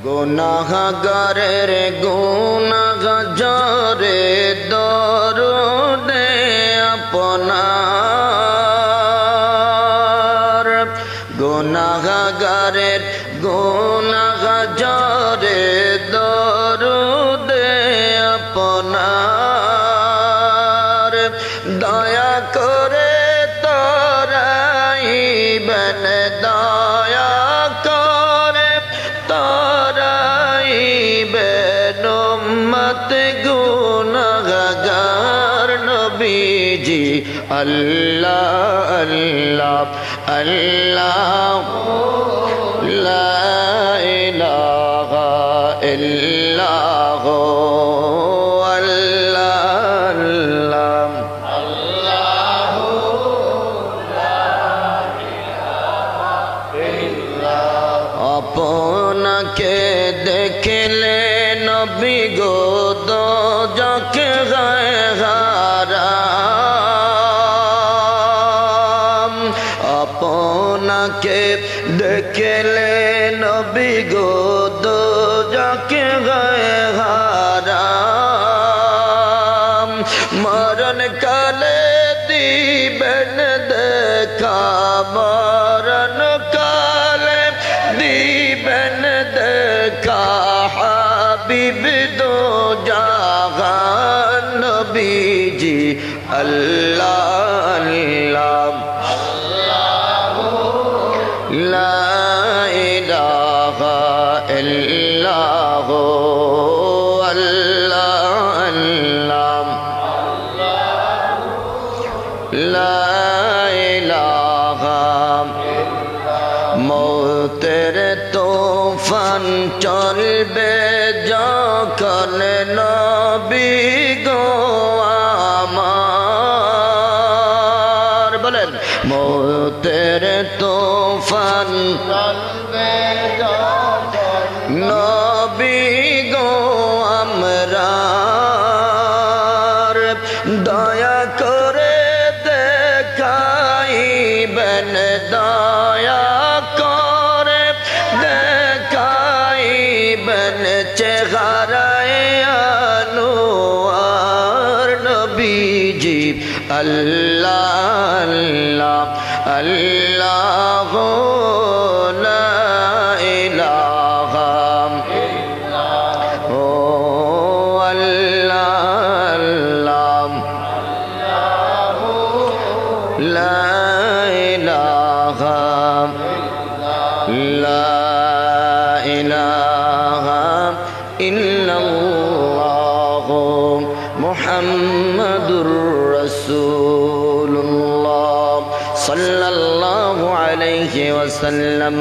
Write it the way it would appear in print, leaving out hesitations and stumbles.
গুনাহগারের গুনাহগারে দরুদে আপনার, গুনাহগারের গুনাহগারে দরুদে আপনার, দয়া করে তরাইবেন, দয়া করে তরাইবেন উম্মত গুনাহগার নবীজি। আল্লাহ আল্লাহ আল্লাহ লা ইলাহা ইল্লাল্লাহ আল্লাহ আল্লাহ আপনাকে দেখলে নবী গো দোজখ গায়ে হারাম, আপনাকে দেখলে নবী গো দোজখ গায়ে হারাম, মরণ কালে দিবেন দেখা, মরণ কালে দিবেন দেখা, হাবিব দো জাহান নবীজি। আল্লাহ আল্লাহ লা ইলাহা ইল্লাল্লাহ আল্লাহ লা ইলাহা। মৌতের তুফান চলবে যখন নবী গো আমার, বলেন মৌতের তুফান চলবে যখন নবী গো আমরার, দয়া করে দেখাইবেন, দয়া করে দেখাইবেন চেহারায় আনোয়ার নবীজি। আল্লাহ আল্লাহ লা ইলাহা ও আল্লাহ লা ইলাহা লা ইলাহা ইল্লাল্লাহ মুহাম্মাদুর রাসূলুল্লাহ সাল্লাল্লাহু আলাইহি ওয়াসাল্লাম।